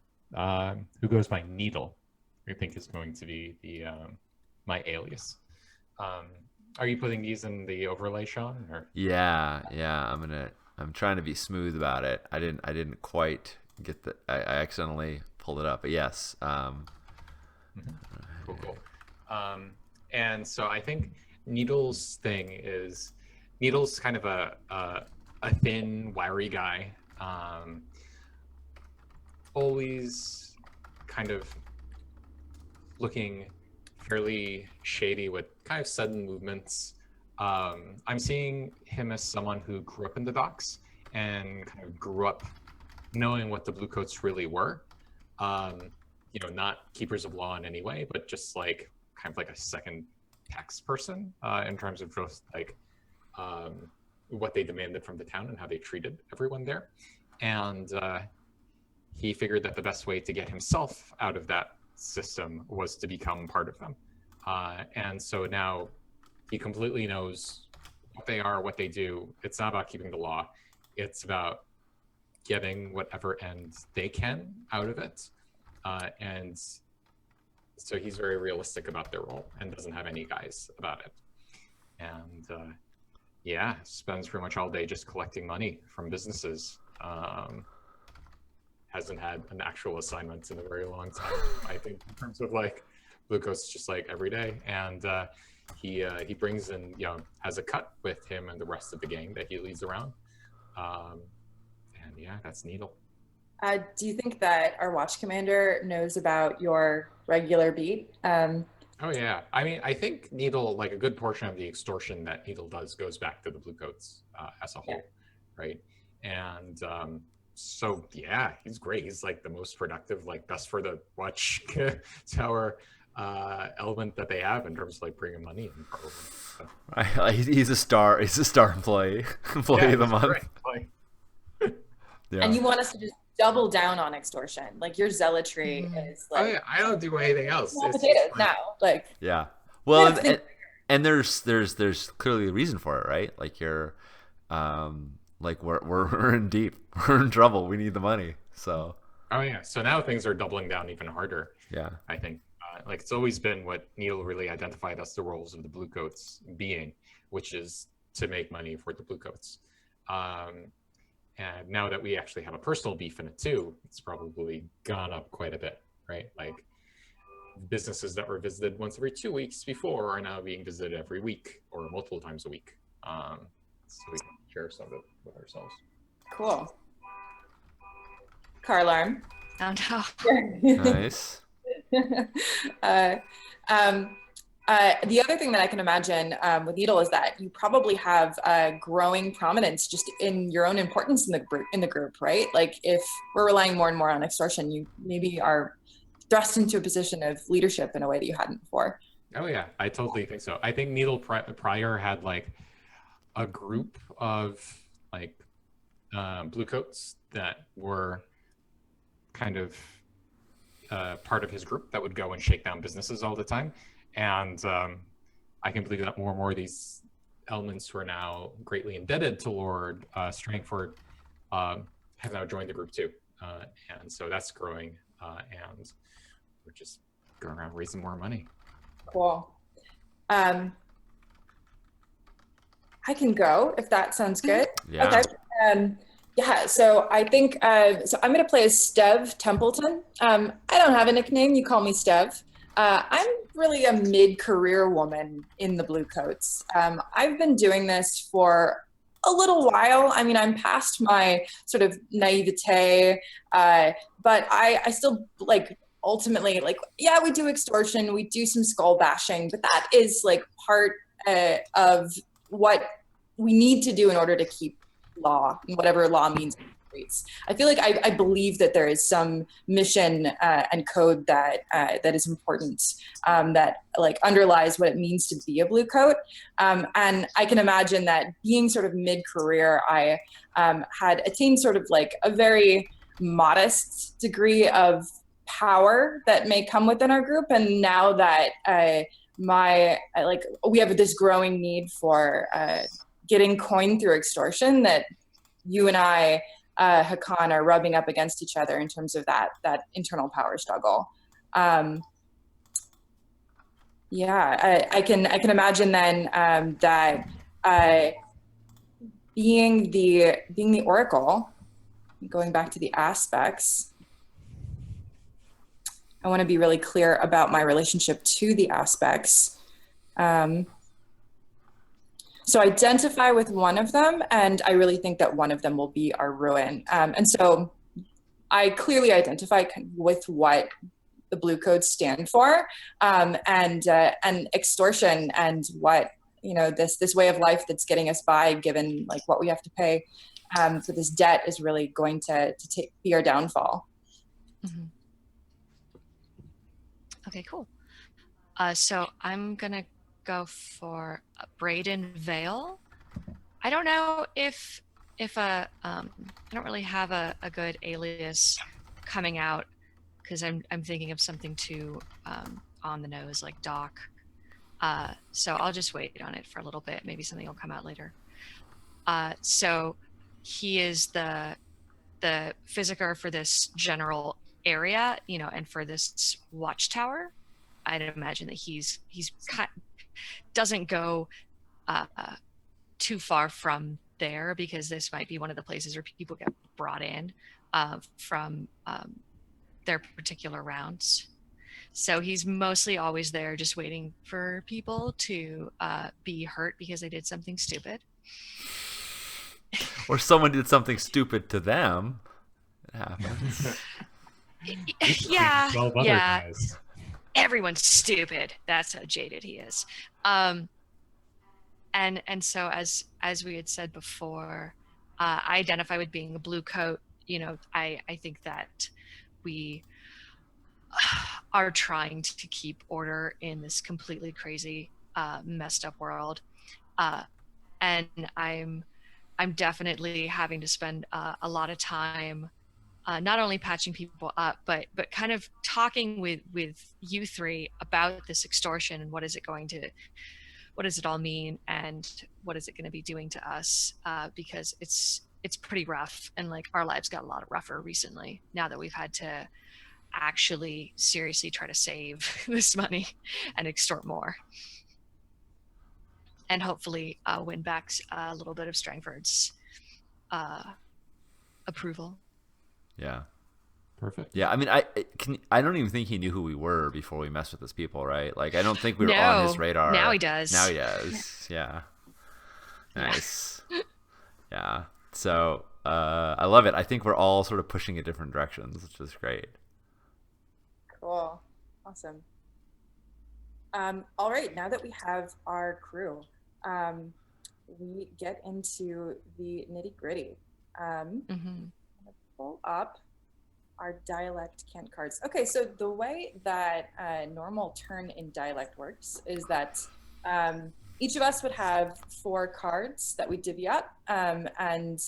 Speaker 2: who goes by Needle. I think is going to be the my alias. Are you putting these in the overlay, Sean? Or?
Speaker 1: Yeah. I'm trying to be smooth about it. I didn't quite get I accidentally pulled it up, but yes.
Speaker 2: Cool. And so I think Needle's thing is Needle's kind of a thin, wiry guy. Always kind of looking fairly shady with kind of sudden movements. I'm seeing him as someone who grew up in the docks and kind of grew up knowing what the Bluecoats really were. Not keepers of law in any way, but just like kind of like a second tax person in terms of just like what they demanded from the town and how they treated everyone there. And he figured that the best way to get himself out of that system was to become part of them. And so now he completely knows what they are, what they do. It's not about keeping the law. It's about getting whatever end they can out of it. And so he's very realistic about their role and doesn't have any guise about it. And spends pretty much all day just collecting money from businesses. Hasn't had an actual assignment in a very long time, I think, in terms of like Bluecoats just like every day. And he brings in, has a cut with him and the rest of the gang that he leads around. That's Needle.
Speaker 3: Do you think that our watch commander knows about your regular beat?
Speaker 2: Oh yeah, I mean, I think Needle, like a good portion of the extortion that Needle does goes back to the Bluecoats as a whole, right? And so yeah, he's great. He's like the most productive, like best for the watch tower element that they have in terms of like bringing money in. Probably. So.
Speaker 1: He's a star. He's a star employee of the month.
Speaker 2: Like,
Speaker 1: yeah.
Speaker 3: And you want us to just double down on extortion. Like your zealotry
Speaker 4: Mhm.
Speaker 3: is
Speaker 2: Oh
Speaker 3: like
Speaker 2: yeah, I don't do anything else.
Speaker 3: small
Speaker 2: It's
Speaker 3: potatoes
Speaker 2: just like,
Speaker 3: now. Like
Speaker 1: Yeah.
Speaker 3: you
Speaker 1: Well,
Speaker 3: have to think.
Speaker 1: and there's clearly a reason for it, right? Like you're, like we're in deep, we're in trouble. We need the money. So
Speaker 2: oh yeah. So now things are doubling down even harder.
Speaker 1: yeah,
Speaker 2: I think like it's always been what Neil really identified as the roles of the Bluecoats being, which is to make money for the Bluecoats. And now that we actually have a personal beef in it too, it's probably gone up quite a bit, right? Like businesses that were visited once every 2 weeks before are now being visited every week or multiple times a week. So we can share some of it with ourselves.
Speaker 3: Cool. Car alarm.
Speaker 4: Oh no.
Speaker 1: nice.
Speaker 3: uh, um, the other thing that I can imagine with Needle is that you probably have growing prominence just in your own importance in the group, right? Like if we're relying more and more on extortion, you maybe are thrust into a position of leadership in a way that you hadn't before.
Speaker 2: Oh yeah, I totally think so. I think Needle prior had like a group of like Bluecoats that were kind of part of his group that would go and shake down businesses all the time. And I can believe that more and more of these elements who are now greatly indebted to Lord Strangford have now joined the group too. And so that's growing. And we're just going around raising more money.
Speaker 3: Cool. I can go if that sounds good.
Speaker 1: Yeah.
Speaker 3: Okay. Yeah, so I think, so I'm going to play as Stev Templeton. I don't have a nickname. You call me Stev. I'm really a mid-career woman in the Bluecoats. I've been doing this for a little while. I mean, I'm past my sort of naivete, but I still like ultimately like, yeah, we do extortion, we do some skull bashing, but that is like part of what we need to do in order to keep law, whatever law means in the streets. I feel like I believe that there is some mission and code that that is important, that like underlies what it means to be a blue coat. And I can imagine that being sort of mid-career, I had attained sort of like a very modest degree of power that may come within our group. And now that we have this growing need for getting coin through extortion, that you and I, Hakan, are rubbing up against each other in terms of that internal power struggle. Yeah, I can imagine then that being the Oracle, going back to the aspects, I want to be really clear about my relationship to the aspects. So identify with one of them, and I really think that one of them will be our ruin. And so I clearly identify with what the blue codes stand for, and extortion, and what, you know, this way of life that's getting us by, given like what we have to pay for this debt, is really going to be our downfall.
Speaker 4: Mm-hmm. Okay, cool. So I'm gonna go for Braden Vale. I don't know if I don't really have a good alias coming out, because I'm thinking of something too on the nose, like Doc. So I'll just wait on it for a little bit. Maybe something will come out later. So he is the physiker for this general area, you know, and for this watchtower. I'd imagine that he's doesn't go too far from there, because this might be one of the places where people get brought in from their particular rounds. So he's mostly always there just waiting for people to be hurt because they did something stupid.
Speaker 1: Or someone did something stupid to them. It happens.
Speaker 4: Yeah.
Speaker 2: 12 other guys.
Speaker 4: Everyone's stupid. That's how jaded he is. And so as we had said before, I identify with being a blue coat. You know, I think that we are trying to keep order in this completely crazy, messed up world. And I'm definitely having to spend a lot of time not only patching people up, but kind of talking with you three about this extortion and what does it all mean, and what is it going to be doing to us? Because it's pretty rough, and like our lives got a lot rougher recently now that we've had to actually seriously try to save this money and extort more, and hopefully win back a little bit of Strangford's approval.
Speaker 1: Yeah.
Speaker 2: Perfect.
Speaker 1: Yeah, I mean, I don't even think he knew who we were before we messed with those people, right? Like, I don't think we were on his radar.
Speaker 4: Now he does.
Speaker 1: Now he does. Yeah. Nice. Yeah. So, I love it. I think we're all sort of pushing in different directions, which is great.
Speaker 3: Cool. Awesome. All right, now that we have our crew, we get into the nitty-gritty. I'm gonna pull up our Dialect Cant cards. Okay, so the way that normal turn in Dialect works is that each of us would have 4 cards that we divvy up, and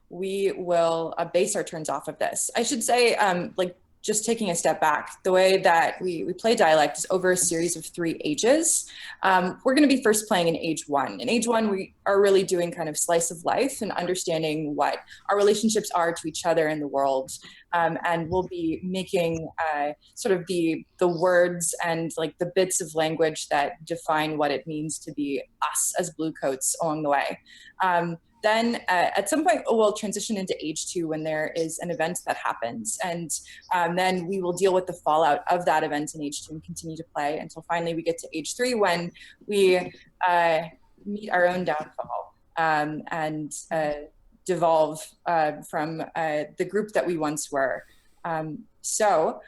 Speaker 3: we will base our turns off of this. I should say, like, just taking a step back, the way that we play Dialect is over a series of 3 ages. We're going to be first playing in age 1. In age 1, we are really doing kind of slice of life and understanding what our relationships are to each other in the world. And we'll be making sort of the words and like the bits of language that define what it means to be us as Bluecoats along the way. Then at some point, we'll transition into age 2 when there is an event that happens. And then we will deal with the fallout of that event in age 2 and continue to play until finally we get to age 3 when we meet our own downfall and devolve from the group that we once were. So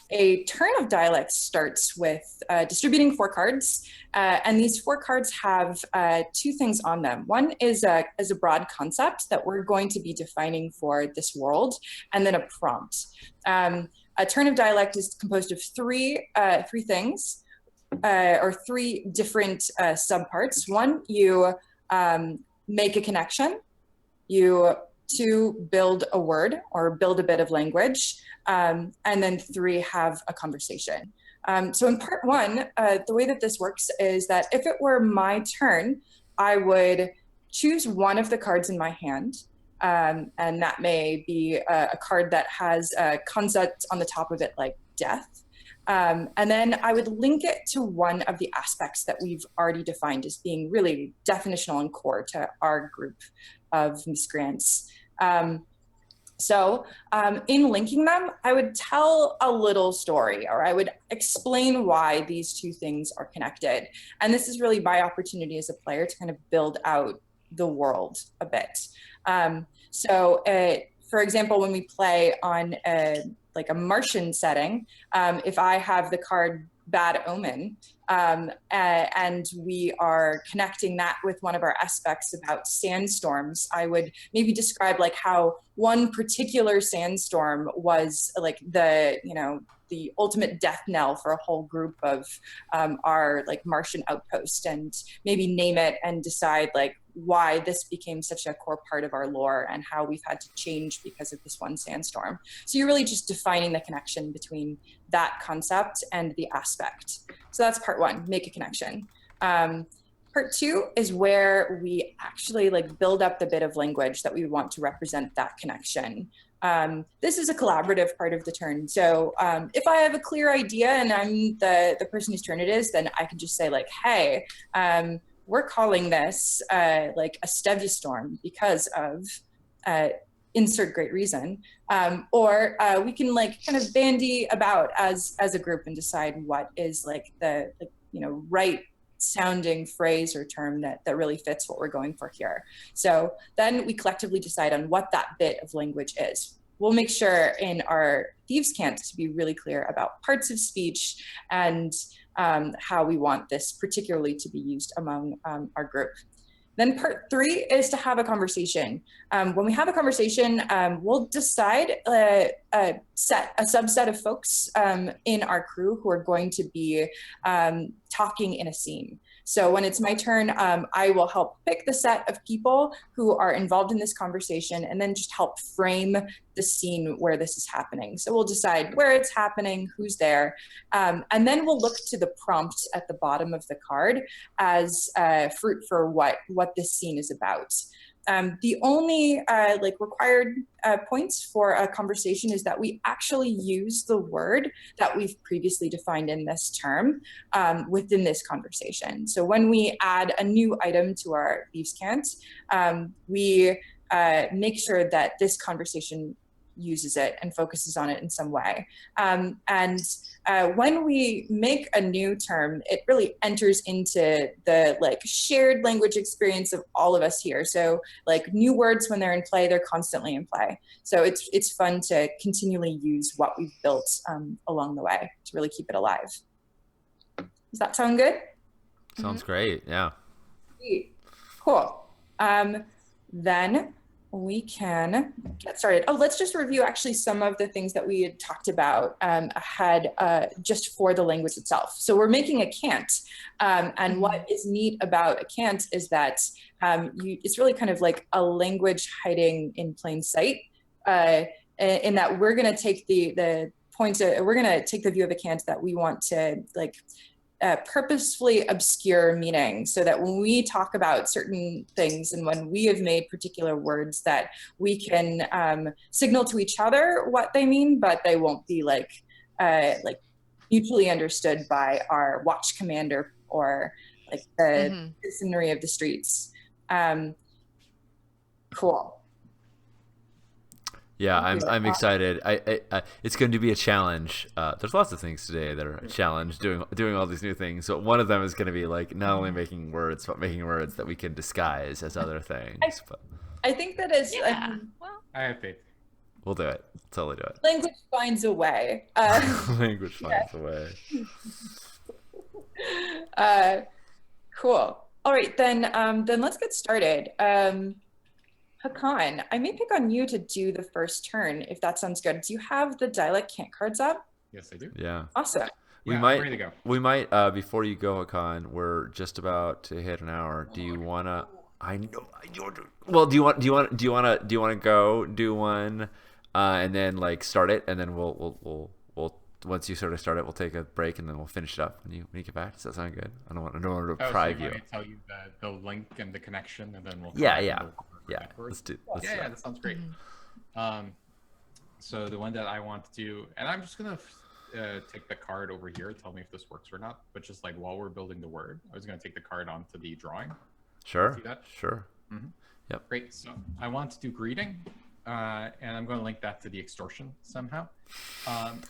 Speaker 3: a turn of Dialect starts with distributing 4 cards, and these 4 cards have 2 things on them. One is a broad concept that we're going to be defining for this world, and then a prompt. A turn of Dialect is composed of three things, or 3 different subparts. 1, you make a connection. You 2, build a word or build a bit of language, and then 3, have a conversation. So in part 1, the way that this works is that if it were my turn, I would choose one of the cards in my hand, and that may be a card that has a concept on the top of it like death. And then I would link it to one of the aspects that we've already defined as being really definitional and core to our group of miscreants. So in linking them, I would tell a little story, or I would explain why these 2 things are connected. And this is really my opportunity as a player to kind of build out the world a bit. So for example, when we play on like a Martian setting, if I have the card Bad Omen, and we are connecting that with one of our aspects about sandstorms, I would maybe describe like how one particular sandstorm was like the ultimate death knell for a whole group of our like Martian outpost, and maybe name it and decide like why this became such a core part of our lore and how we've had to change because of this one sandstorm. So you're really just defining the connection between that concept and the aspect. So that's part 1, make a connection. Part 2 is where we actually like build up the bit of language that we want to represent that connection. This is a collaborative part of the turn. So if I have a clear idea and I'm the person whose turn it is, then I can just say like, hey, we're calling this like a Steviastorm because of insert great reason. Or we can like kind of bandy about as a group and decide what is like the right sounding phrase or term that really fits what we're going for here. So then we collectively decide on what that bit of language is. We'll make sure in our Thieves Cant to be really clear about parts of speech and how we want this particularly to be used among our group. Then part 3 is to have a conversation. When we have a conversation, we'll decide set a subset of folks in our crew who are going to be talking in a scene. So when it's my turn, I will help pick the set of people who are involved in this conversation and then just help frame the scene where this is happening. So we'll decide where it's happening, who's there, and then we'll look to the prompt at the bottom of the card as fruit for what this scene is about. The only required points for a conversation is that we actually use the word that we've previously defined in this term within this conversation. So when we add a new item to our Thieves Cant, we make sure that this conversation uses it and focuses on it in some way. When we make a new term, it really enters into the shared language experience of all of us here. So new words, when they're in play, they're constantly in play. So it's fun to continually use what we've built along the way to really keep it alive. Does that sound good?
Speaker 1: Sounds great. Yeah.
Speaker 3: Cool. Then we can get started. Oh, let's just review actually some of the things that we had talked about ahead just for the language itself. So we're making a cant. And what is neat about a cant is that it's really kind of like a language hiding in plain sight in that we're going to take we're going to take the view of a cant that we want to purposefully obscure meaning, so that when we talk about certain things and when we have made particular words, that we can signal to each other what they mean, but they won't be mutually understood by our watch commander or the citizenry of the streets. Cool.
Speaker 1: Yeah, I'm excited. I it's going to be a challenge. There's lots of things today that are a challenge, doing all these new things. So one of them is going to be not only making words, but making words that we can disguise as other things.
Speaker 3: I think that is.
Speaker 2: I have faith.
Speaker 1: We'll do it. Totally do it.
Speaker 3: Language finds a way.
Speaker 1: Language finds a way.
Speaker 3: Cool. All right, then let's get started. Hakan, I may pick on you to do the first turn, if that sounds good. Do you have the Dialect Cant cards up?
Speaker 2: Yes, I do.
Speaker 1: Yeah.
Speaker 3: Awesome.
Speaker 1: We
Speaker 2: ready to go.
Speaker 1: We might before you go, Hakan, we're just about to hit an hour. Do you wanna? I know. Well, do you want to go do one, and then start it, and then we'll once you sort of start it, we'll take a break, and then we'll finish it up when you get back. Does that sound good? I don't want to deprive you.
Speaker 2: I tell you the link and the connection, and then we'll.
Speaker 1: Yeah. Let's do.
Speaker 2: That sounds great. So the one that I want to do, and I'm just gonna take the card over here. Tell me if this works or not. But just while we're building the word, I was gonna take the card onto the drawing.
Speaker 1: Sure.
Speaker 2: See that?
Speaker 1: Sure. Yep.
Speaker 2: Great. So I want to do greeting, and I'm going to link that to the extortion somehow.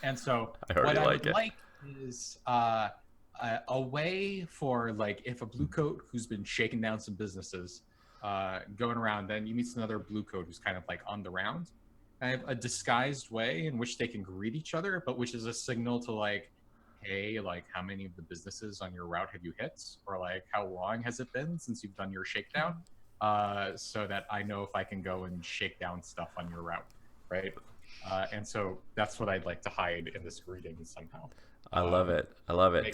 Speaker 2: And so what I would like is a way for if a blue coat who's been shaking down some businesses going around, then you meet another blue coat who's kind of on the round. I have a disguised way in which they can greet each other, but which is a signal to hey, how many of the businesses on your route have you hit? Or how long has it been since you've done your shakedown? So that I know if I can go and shake down stuff on your route, right? And so that's what I'd like to hide in this greeting somehow.
Speaker 1: I love it.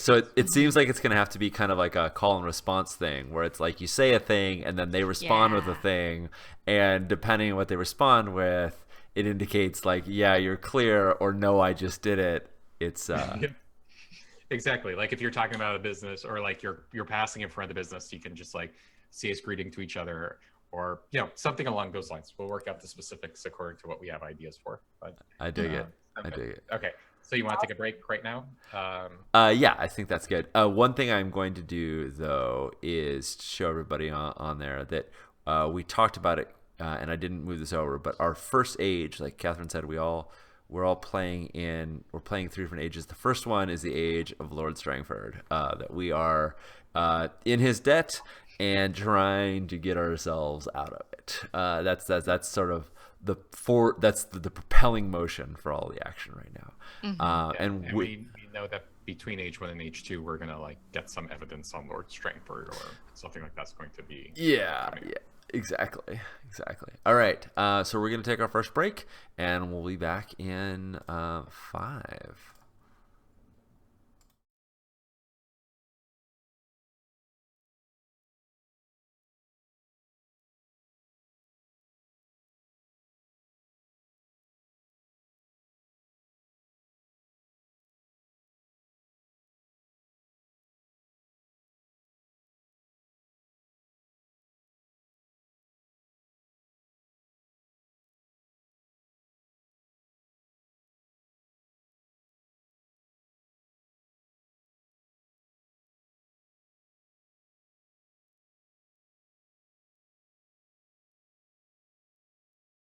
Speaker 1: So it seems like it's going to have to be kind of like a call and response thing, where it's you say a thing and then they respond with a thing, and depending on what they respond with, it indicates yeah, you're clear, or no, I just did it. It's
Speaker 2: exactly. If you're talking about a business, or you're passing in front of the business, you can just see us greeting to each other, or something along those lines. We'll work out the specifics according to what we have ideas for. But
Speaker 1: I dig it. I dig it.
Speaker 2: Okay. So you want to take a break right now?
Speaker 1: Yeah, I think that's good. One thing I'm going to do, though, is show everybody on there that we talked about it, and I didn't move this over, but our first age, like Catherine said, we're all playing we're playing 3 different ages. The first one is the age of Lord Strangford, that we are in his debt and trying to get ourselves out of it. That's sort of the propelling motion for all the action right now. And we
Speaker 2: know that between age 1 and age 2, we're gonna get some evidence on Lord Strangford or something like that's going to be.
Speaker 1: Yeah. Exactly. All right. So we're gonna take our first break, and we'll be back in 5.